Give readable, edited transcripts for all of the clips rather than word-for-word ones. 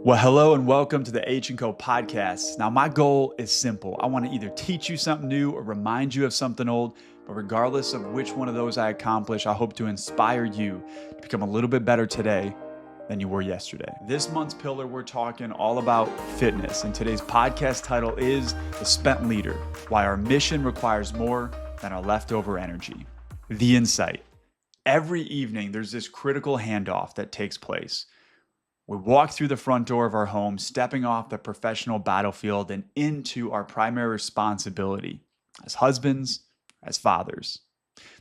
Well, hello and welcome to the H&Co podcast. Now, my goal is simple. I want to either teach you something new or remind you of something old, but regardless of which one of those I accomplish, I hope to inspire you to become a little bit better today than you were yesterday. This month's pillar, we're talking all about fitness, and today's podcast title is The Spent Leader: Why Our Mission Requires More Than Our Leftover Energy. The insight. Every evening, there's this critical handoff that takes place. We walk through the front door of our home, stepping off the professional battlefield and into our primary responsibility as husbands, as fathers.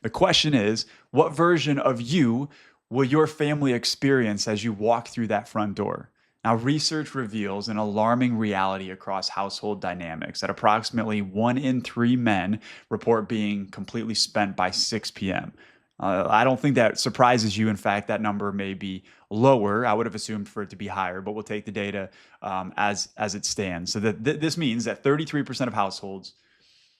The question is, what version of you will your family experience as you walk through that front door? Now, research reveals an alarming reality across household dynamics that approximately 1 in 3 men report being completely spent by 6 p.m. I don't think that surprises you. In fact, that number may be lower. I would have assumed for it to be higher, but we'll take the data as it stands. So this means that 33% of households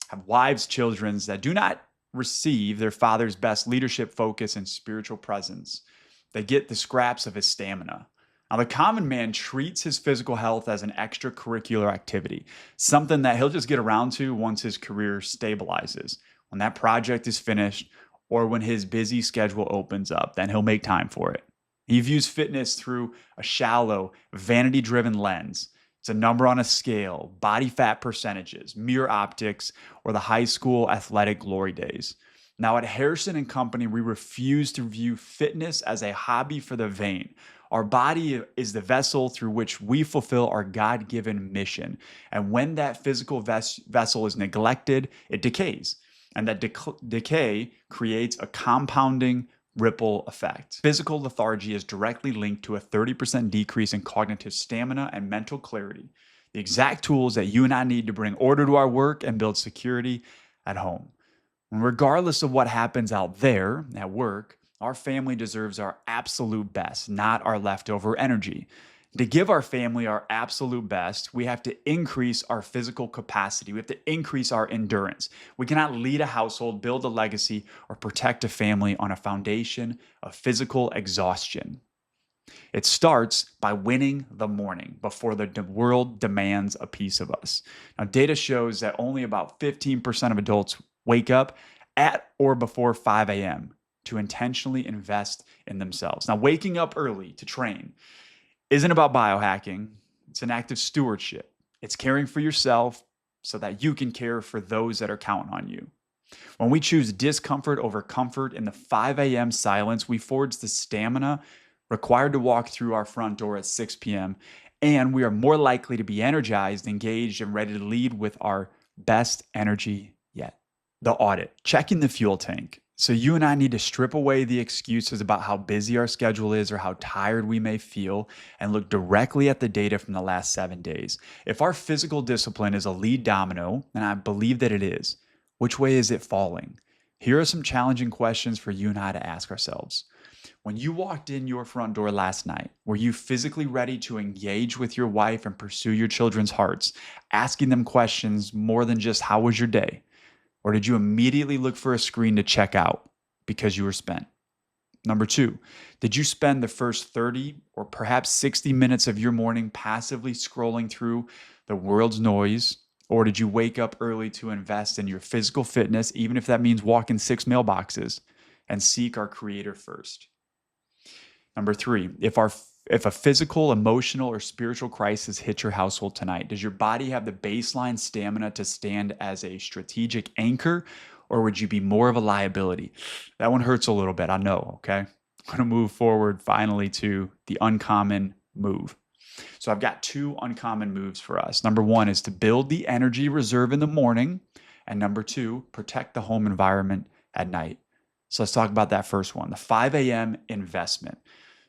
have wives, children that do not receive their father's best leadership focus and spiritual presence. They get the scraps of his stamina. Now, the common man treats his physical health as an extracurricular activity, something that he'll just get around to once his career stabilizes. When that project is finished, or when his busy schedule opens up, then he'll make time for it. He views fitness through a shallow, vanity-driven lens. It's a number on a scale, body fat percentages, mere optics, or the high school athletic glory days. Now at Harrison and Company, we refuse to view fitness as a hobby for the vain. Our body is the vessel through which we fulfill our God-given mission. And when that physical vessel is neglected, it decays. And that decay creates a compounding ripple effect. Physical lethargy is directly linked to a 30% decrease in cognitive stamina and mental clarity, the exact tools that you and I need to bring order to our work and build security at home. And regardless of what happens out there at work, our family deserves our absolute best, not our leftover energy. To give our family our absolute best, we have to increase our physical capacity. We have to increase our endurance. We cannot lead a household, build a legacy, or protect a family on a foundation of physical exhaustion. It starts by winning the morning before the world demands a piece of us. Now, data shows that only about 15% of adults wake up at or before 5 a.m. to intentionally invest in themselves. Now, waking up early to train isn't about biohacking. It's an act of stewardship. It's caring for yourself so that you can care for those that are counting on you. When we choose discomfort over comfort in the 5 a.m. silence, we forge the stamina required to walk through our front door at 6 p.m. And we are more likely to be energized, engaged, and ready to lead with our best energy yet. The audit, checking the fuel tank. So you and I need to strip away the excuses about how busy our schedule is or how tired we may feel and look directly at the data from the last 7 days. If our physical discipline is a lead domino, and I believe that it is, which way is it falling? Here are some challenging questions for you and I to ask ourselves. When you walked in your front door last night, were you physically ready to engage with your wife and pursue your children's hearts, asking them questions more than just how was your day? Or did you immediately look for a screen to check out because you were spent? Number 2, did you spend the first 30 or perhaps 60 minutes of your morning passively scrolling through the world's noise? Or did you wake up early to invest in your physical fitness, even if that means walking 6 mailboxes, and seek our Creator first? Number 3, if a physical, emotional, or spiritual crisis hits your household tonight, does your body have the baseline stamina to stand as a strategic anchor, or would you be more of a liability? That one hurts a little bit, I know, okay? I'm going to move forward finally to the uncommon move. So I've got 2 uncommon moves for us. Number 1 is to build the energy reserve in the morning, and number 2, protect the home environment at night. So let's talk about that first one, the 5 a.m. investment.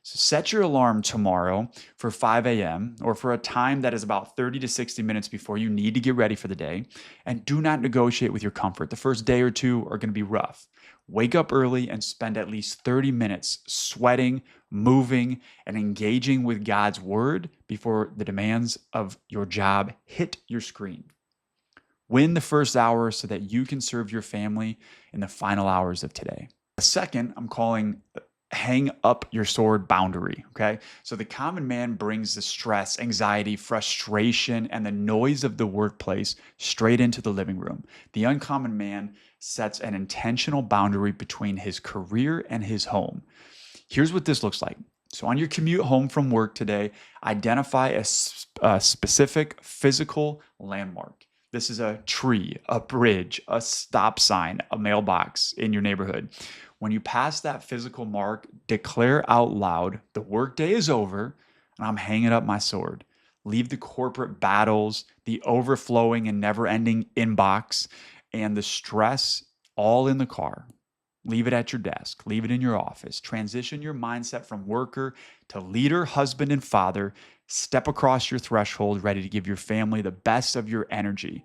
So set your alarm tomorrow for 5 a.m. or for a time that is about 30 to 60 minutes before you need to get ready for the day. And do not negotiate with your comfort. The first day or 2 are going to be rough. Wake up early and spend at least 30 minutes sweating, moving, and engaging with God's word before the demands of your job hit your screen. Win the first hour so that you can serve your family in the final hours of today. The second, I'm calling hang up your sword boundary, okay? So the common man brings the stress, anxiety, frustration, and the noise of the workplace straight into the living room. The uncommon man sets an intentional boundary between his career and his home. Here's what this looks like. So on your commute home from work today, identify a specific physical landmark. This is a tree, a bridge, a stop sign, a mailbox in your neighborhood. When you pass that physical mark, declare out loud, the workday is over and I'm hanging up my sword. Leave the corporate battles, the overflowing and never-ending inbox, and the stress all in the car. Leave it at your desk. Leave it in your office. Transition your mindset from worker to leader, husband, and father. Step across your threshold, ready to give your family the best of your energy.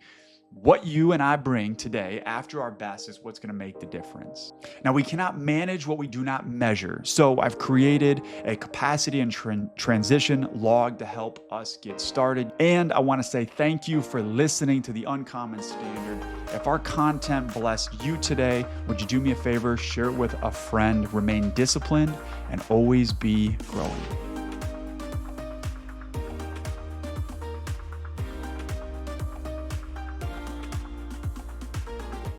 What you and I bring today after our best is what's going to make the difference. Now, we cannot manage what we do not measure. So I've created a capacity and transition log to help us get started. And I want to say thank you for listening to the Uncommon Standard. If our content blessed you today, would you do me a favor? Share it with a friend. Remain disciplined and always be growing.